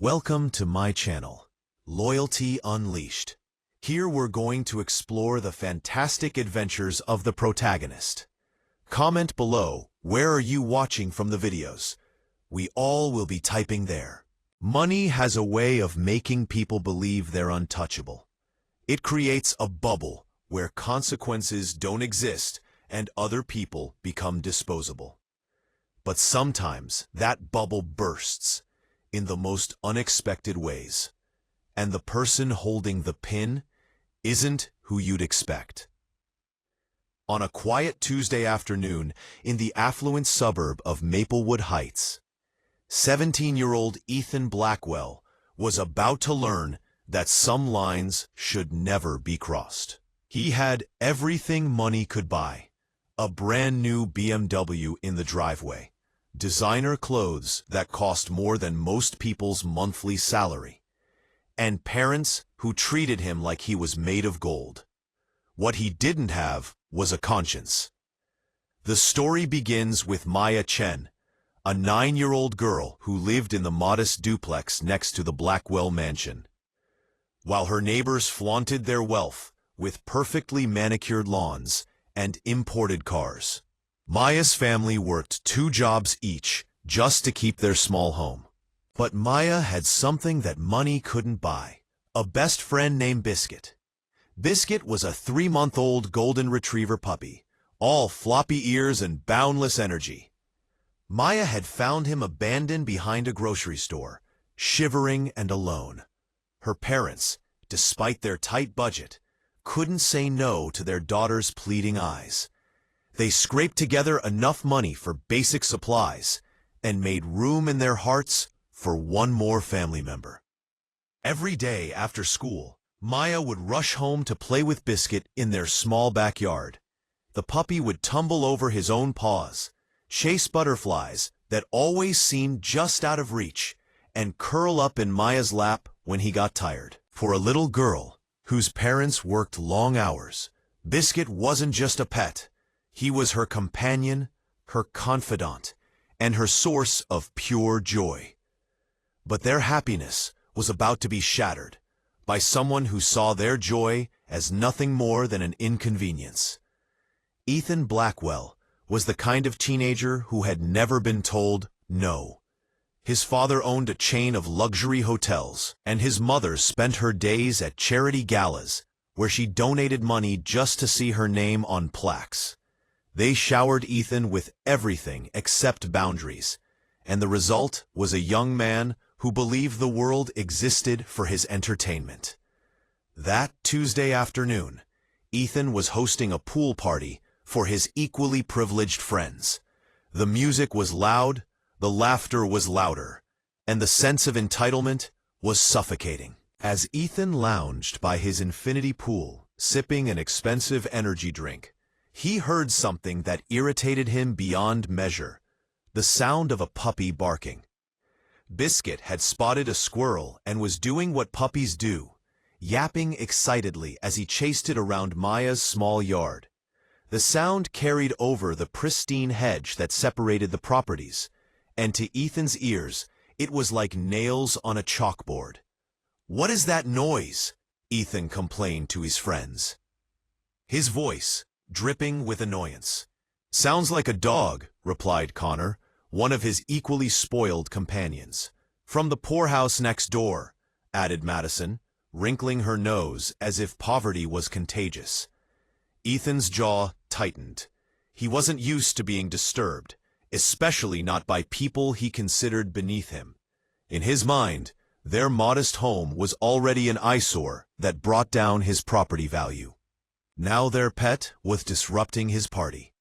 Welcome to my channel, Loyalty Unleashed. Here we're going to explore the fantastic adventures of the protagonist. Comment below, where are you watching from the videos? We all will be typing there. Money has a way of making people believe they're untouchable. It creates a bubble where consequences don't exist and other people become disposable. But sometimes that bubble bursts in the most unexpected ways, and the person holding the pin isn't who you'd expect. On a quiet Tuesday afternoon in the affluent suburb of Maplewood Heights, 17-year-old Ethan Blackwell was about to learn that some lines should never be crossed. He had everything money could buy: a brand new BMW in the driveway, designer clothes that cost more than most people's monthly salary, and parents who treated him like he was made of gold. What he didn't have was a conscience. The story begins with Maya Chen, a 9-year-old girl who lived in the modest duplex next to the Blackwell mansion. While her neighbors flaunted their wealth with perfectly manicured lawns and imported cars, Maya's family worked 2 jobs each just to keep their small home. But Maya had something that money couldn't buy: a best friend named Biscuit. Biscuit was a 3-month-old golden retriever puppy, all floppy ears and boundless energy. Maya had found him abandoned behind a grocery store, shivering and alone. Her parents, despite their tight budget, couldn't say no to their daughter's pleading eyes. They scraped together enough money for basic supplies and made room in their hearts for one more family member. Every day after school, Maya would rush home to play with Biscuit in their small backyard. The puppy would tumble over his own paws, chase butterflies that always seemed just out of reach, and curl up in Maya's lap when he got tired. For a little girl whose parents worked long hours, Biscuit wasn't just a pet. He was her companion, her confidant, and her source of pure joy. But their happiness was about to be shattered by someone who saw their joy as nothing more than an inconvenience. Ethan Blackwell was the kind of teenager who had never been told no. His father owned a chain of luxury hotels, and his mother spent her days at charity galas where she donated money just to see her name on plaques. They showered Ethan with everything except boundaries, and the result was a young man who believed the world existed for his entertainment. That Tuesday afternoon, Ethan was hosting a pool party for his equally privileged friends. The music was loud, the laughter was louder, and the sense of entitlement was suffocating. As Ethan lounged by his infinity pool, sipping an expensive energy drink, he heard something that irritated him beyond measure: the sound of a puppy barking. Biscuit had spotted a squirrel and was doing what puppies do, yapping excitedly as he chased it around Maya's small yard. The sound carried over the pristine hedge that separated the properties, and to Ethan's ears, it was like nails on a chalkboard. "What is that noise?" Ethan complained to his friends, his voice dripping with annoyance. "Sounds like a dog," replied Connor, one of his equally spoiled companions. "From the poorhouse next door," added Madison, wrinkling her nose as if poverty was contagious. Ethan's jaw tightened. He wasn't used to being disturbed, especially not by people he considered beneath him. In his mind, their modest home was already an eyesore that brought down his property value. Now their pet was disrupting his party.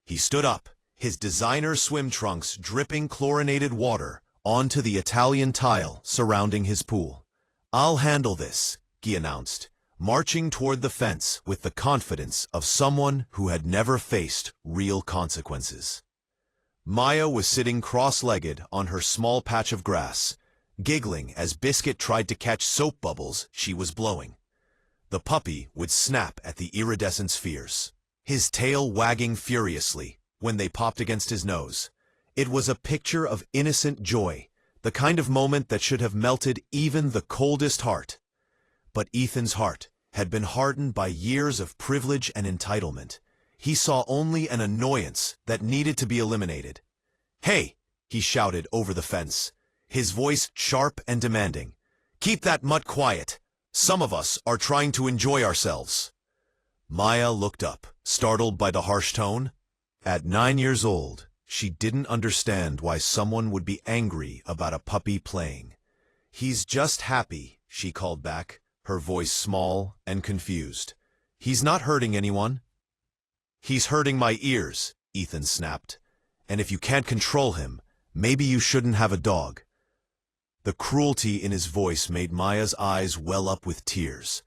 He stood up, his designer swim trunks dripping chlorinated water onto the Italian tile surrounding his pool. "I'll handle this," he announced, marching toward the fence with the confidence of someone who had never faced real consequences. Maya was sitting cross-legged on her small patch of grass, giggling as Biscuit tried to catch soap bubbles she was blowing. The puppy would snap at the iridescent spheres, his tail wagging furiously when they popped against his nose. It was a picture of innocent joy, The kind of moment that should have melted even the coldest heart. But Ethan's heart had been hardened by years of privilege and entitlement. He saw only an annoyance that needed to be eliminated. "Hey!" he shouted over the fence, his voice sharp and demanding. "Keep that mutt quiet. Some of us are trying to enjoy ourselves." Maya looked up, startled by the harsh tone. At 9 years old, she didn't understand why someone would be angry about a puppy playing. "He's just happy," she called back, her voice small and confused. "He's not hurting anyone." "He's hurting my ears," Ethan snapped. "And if you can't control him, maybe you shouldn't have a dog." The cruelty in his voice made Maya's eyes well up with tears.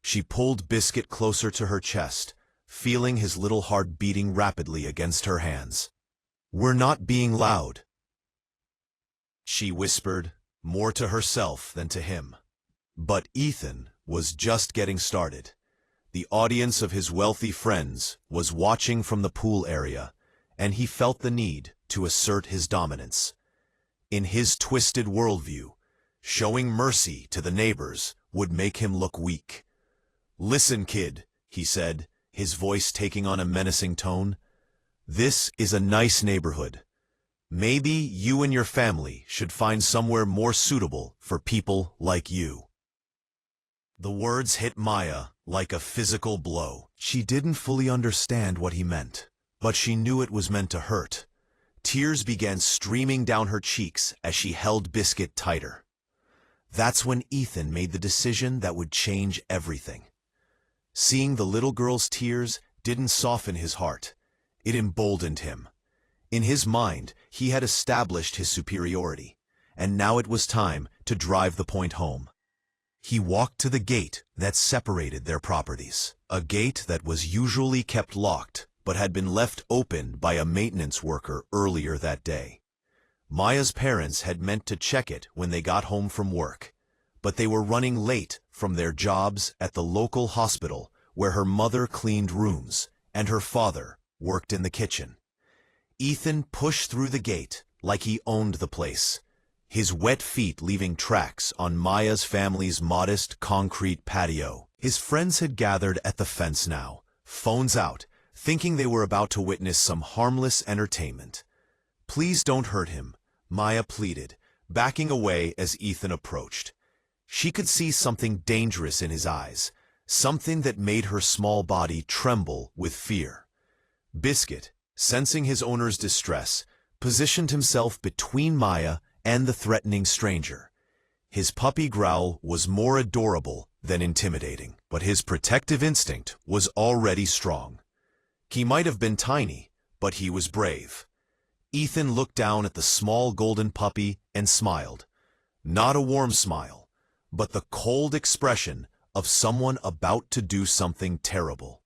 She pulled Biscuit closer to her chest, feeling his little heart beating rapidly against her hands. "We're not being loud," she whispered, more to herself than to him. But Ethan was just getting started. The audience of his wealthy friends was watching from the pool area, and he felt the need to assert his dominance. In his twisted worldview, showing mercy to the neighbors would make him look weak. "Listen, kid," he said, his voice taking on a menacing tone. "This is a nice neighborhood. Maybe you and your family should find somewhere more suitable for people like you." The words hit Maya like a physical blow. She didn't fully understand what he meant, but she knew it was meant to hurt. Tears began streaming down her cheeks as she held Biscuit tighter. That's when Ethan made the decision that would change everything. Seeing the little girl's tears didn't soften his heart. It emboldened him. In his mind, he had established his superiority, and now it was time to drive the point home. He walked to the gate that separated their properties, a gate that was usually kept locked but had been left open by a maintenance worker earlier that day. Maya's parents had meant to check it when they got home from work, but they were running late from their jobs at the local hospital where her mother cleaned rooms and her father worked in the kitchen. Ethan pushed through the gate like he owned the place, his wet feet leaving tracks on Maya's family's modest concrete patio. His friends had gathered at the fence now, phones out, thinking they were about to witness some harmless entertainment. "Please don't hurt him," Maya pleaded, backing away as Ethan approached. She could see something dangerous in his eyes, something that made her small body tremble with fear. Biscuit, sensing his owner's distress, positioned himself between Maya and the threatening stranger. His puppy growl was more adorable than intimidating, but his protective instinct was already strong. He might have been tiny, but he was brave. Ethan looked down at the small golden puppy and smiled. Not a warm smile, but the cold expression of someone about to do something terrible.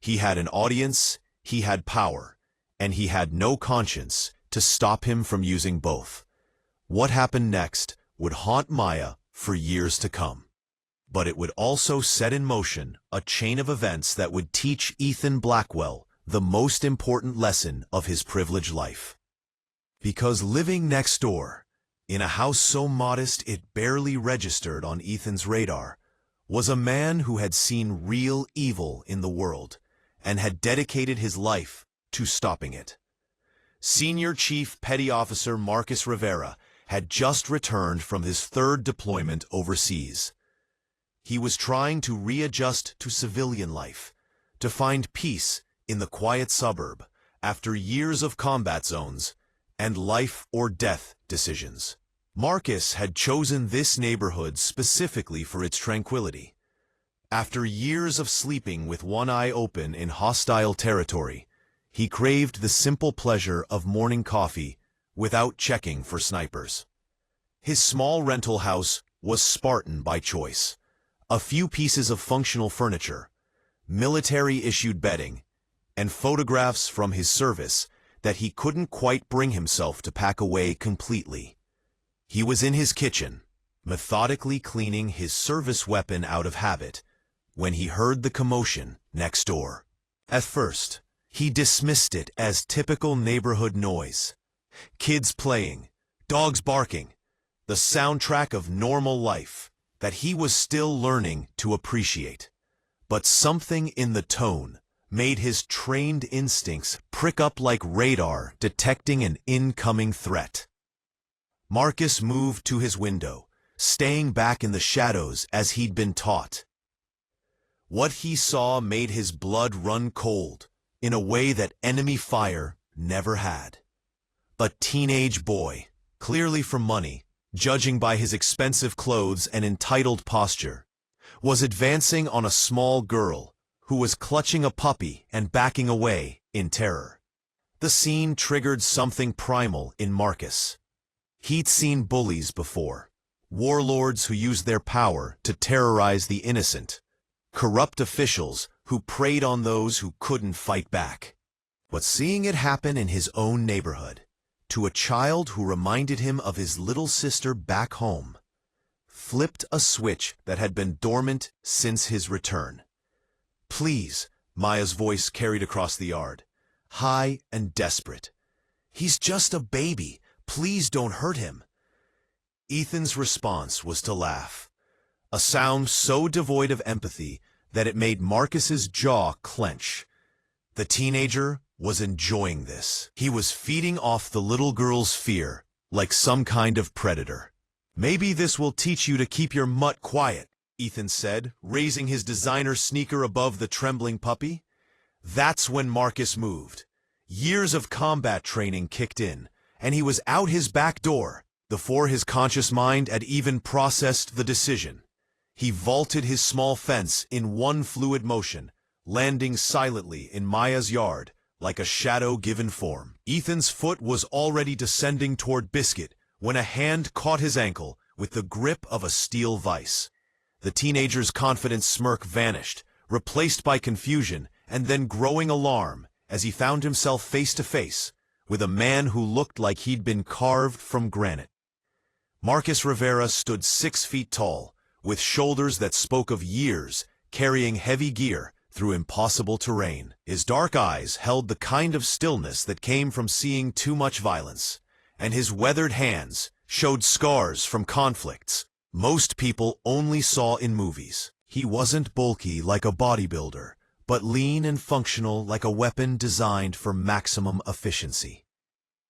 He had an audience, he had power, and he had no conscience to stop him from using both. What happened next would haunt Maya for years to come. But it would also set in motion a chain of events that would teach Ethan Blackwell the most important lesson of his privileged life. Because living next door, in a house so modest it barely registered on Ethan's radar, was a man who had seen real evil in the world and had dedicated his life to stopping it. Senior Chief Petty Officer Marcus Rivera had just returned from his 3rd deployment overseas. He was trying to readjust to civilian life, to find peace in the quiet suburb after years of combat zones and life-or-death decisions. Marcus had chosen this neighborhood specifically for its tranquility. After years of sleeping with one eye open in hostile territory, he craved the simple pleasure of morning coffee without checking for snipers. His small rental house was Spartan by choice. A few pieces of functional furniture, military-issued bedding, and photographs from his service that he couldn't quite bring himself to pack away completely. He was in his kitchen, methodically cleaning his service weapon out of habit, when he heard the commotion next door. At first, he dismissed it as typical neighborhood noise. Kids playing, dogs barking, the soundtrack of normal life that he was still learning to appreciate. But something in the tone made his trained instincts prick up like radar detecting an incoming threat. Marcus moved to his window, staying back in the shadows as he'd been taught. What he saw made his blood run cold in a way that enemy fire never had. A teenage boy, clearly for money, judging by his expensive clothes and entitled posture, was advancing on a small girl who was clutching a puppy and backing away in terror. The scene triggered something primal in Marcus. He'd seen bullies before, warlords who used their power to terrorize the innocent, corrupt officials who preyed on those who couldn't fight back. But seeing it happen in his own neighborhood, to a child who reminded him of his little sister back home, flipped a switch that had been dormant since his return. "Please," Maya's voice carried across the yard, high and desperate. "He's just a baby. Please don't hurt him." Ethan's response was to laugh, a sound so devoid of empathy that it made Marcus's jaw clench. The teenager was enjoying this. He was feeding off the little girl's fear like some kind of predator. "Maybe this will teach you to keep your mutt quiet," Ethan said, raising his designer sneaker above the trembling puppy. That's when Marcus moved. Years of combat training kicked in, and he was out his back door before his conscious mind had even processed the decision. He vaulted his small fence in one fluid motion, landing silently in Maya's yard like a shadow given form. Ethan's foot was already descending toward Biscuit when a hand caught his ankle with the grip of a steel vise. The teenager's confident smirk vanished, replaced by confusion and then growing alarm as he found himself face to face with a man who looked like he'd been carved from granite. Marcus Rivera stood 6 feet tall, with shoulders that spoke of years carrying heavy gear through impossible terrain. His dark eyes held the kind of stillness that came from seeing too much violence, and his weathered hands showed scars from conflicts most people only saw in movies. He wasn't bulky like a bodybuilder, but lean and functional like a weapon designed for maximum efficiency.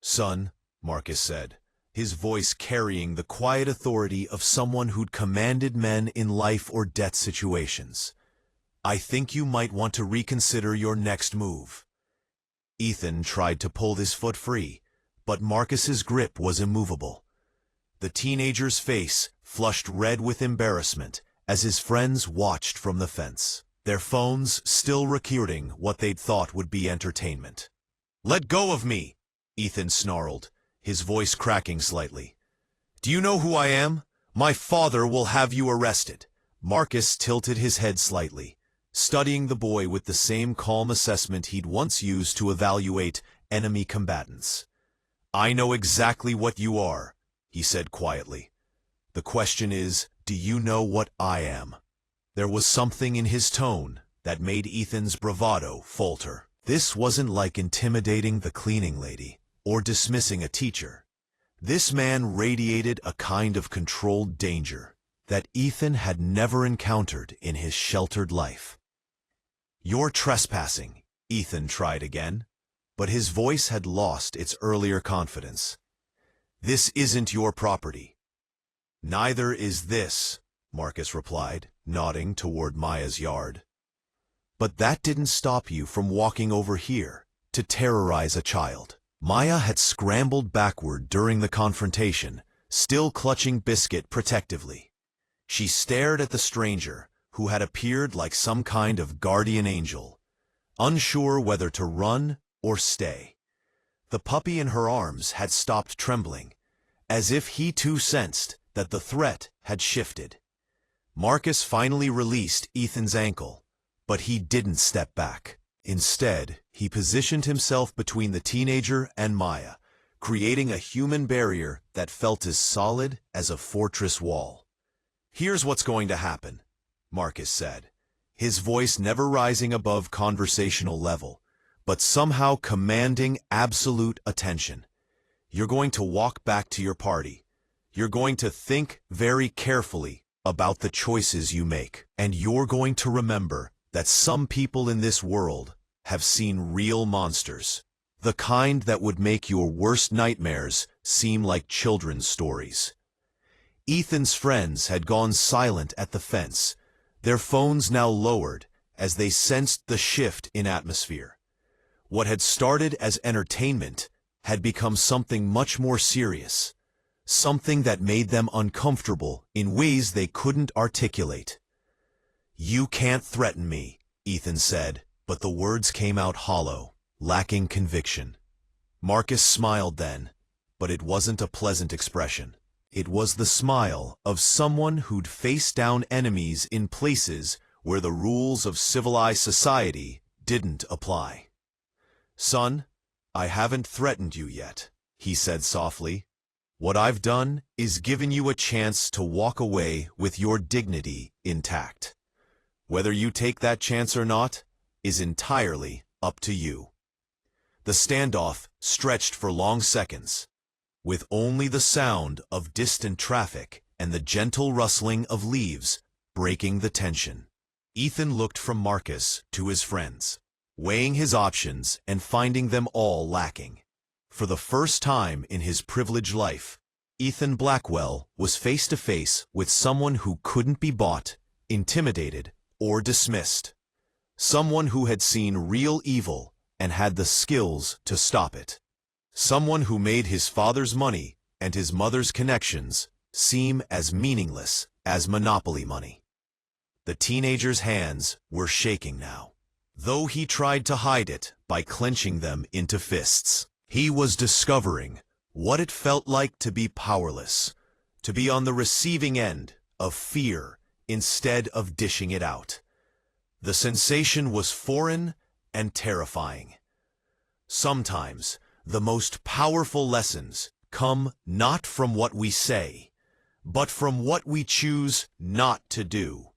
"Son," Marcus said, his voice carrying the quiet authority of someone who'd commanded men in life or death situations, "I think you might want to reconsider your next move." Ethan tried to pull his foot free, but Marcus's grip was immovable. The teenager's face flushed red with embarrassment as his friends watched from the fence, their phones still recording what they'd thought would be entertainment. "Let go of me," Ethan snarled, his voice cracking slightly. "Do you know who I am? My father will have you arrested." Marcus tilted his head slightly, studying the boy with the same calm assessment he'd once used to evaluate enemy combatants. "I know exactly what you are," he said quietly. "The question is, do you know what I am?" There was something in his tone that made Ethan's bravado falter. This wasn't like intimidating the cleaning lady or dismissing a teacher. This man radiated a kind of controlled danger that Ethan had never encountered in his sheltered life. "You're trespassing," Ethan tried again, but his voice had lost its earlier confidence. "This isn't your property." "Neither is this," Marcus replied, nodding toward Maya's yard. "But that didn't stop you from walking over here to terrorize a child." Maya had scrambled backward during the confrontation, still clutching Biscuit protectively. She stared at the stranger, who had appeared like some kind of guardian angel, unsure whether to run or stay. The puppy in her arms had stopped trembling, as if he too sensed that the threat had shifted. Marcus finally released Ethan's ankle, but he didn't step back. Instead, he positioned himself between the teenager and Maya, creating a human barrier that felt as solid as a fortress wall. "Here's what's going to happen," Marcus said, his voice never rising above conversational level, but somehow commanding absolute attention. "You're going to walk back to your party. You're going to think very carefully about the choices you make. And you're going to remember that some people in this world have seen real monsters. The kind that would make your worst nightmares seem like children's stories. Ethan's friends had gone silent at the fence, their phones now lowered as they sensed the shift in atmosphere. What had started as entertainment had become something much more serious, something that made them uncomfortable in ways they couldn't articulate. "You can't threaten me," Ethan said, but the words came out hollow, lacking conviction. Marcus smiled then, but it wasn't a pleasant expression. It was the smile of someone who'd faced down enemies in places where the rules of civilized society didn't apply. "Son, I haven't threatened you yet," he said softly. "What I've done is given you a chance to walk away with your dignity intact. Whether you take that chance or not is entirely up to you." The standoff stretched for long seconds, with only the sound of distant traffic and the gentle rustling of leaves breaking the tension. Ethan looked from Marcus to his friends, weighing his options and finding them all lacking. For the first time in his privileged life, Ethan Blackwell was face to face with someone who couldn't be bought, intimidated, or dismissed. Someone who had seen real evil and had the skills to stop it. Someone who made his father's money and his mother's connections seem as meaningless as monopoly money. The teenager's hands were shaking now, though he tried to hide it by clenching them into fists. He was discovering what it felt like to be powerless, to be on the receiving end of fear instead of dishing it out. The sensation was foreign and terrifying. Sometimes the most powerful lessons come not from what we say, but from what we choose not to do.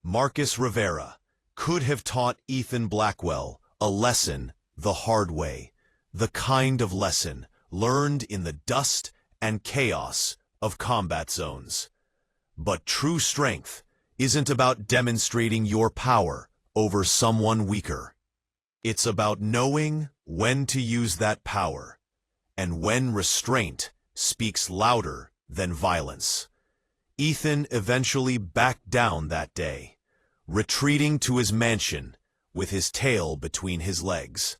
Marcus Rivera could have taught Ethan Blackwell a lesson the hard way, the kind of lesson learned in the dust and chaos of combat zones. But true strength isn't about demonstrating your power over someone weaker. It's about knowing when to use that power, and when restraint speaks louder than violence. Ethan eventually backed down that day, retreating to his mansion with his tail between his legs.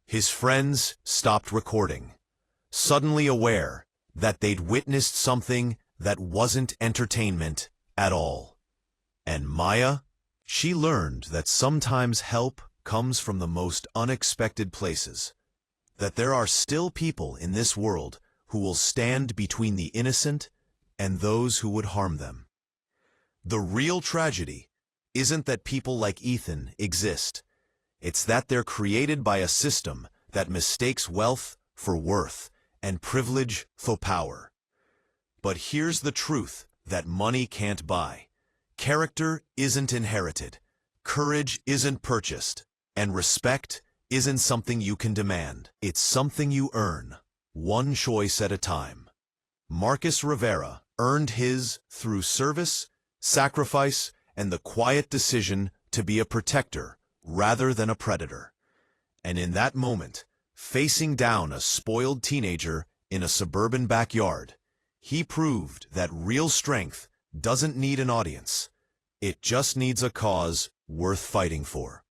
His friends stopped recording, suddenly aware that they'd witnessed something that wasn't entertainment at all. And Maya, she learned that sometimes help comes from the most unexpected places, that there are still people in this world who will stand between the innocent and those who would harm them. The real tragedy isn't that people like Ethan exist. It's that they're created by a system that mistakes wealth for worth and privilege for power. But here's the truth that money can't buy. Character isn't inherited, courage isn't purchased, and respect isn't something you can demand. It's something you earn, one choice at a time. Marcus Rivera earned his through service, sacrifice, and the quiet decision to be a protector rather than a predator. And in that moment, facing down a spoiled teenager in a suburban backyard, he proved that real strength doesn't need an audience. It just needs a cause worth fighting for.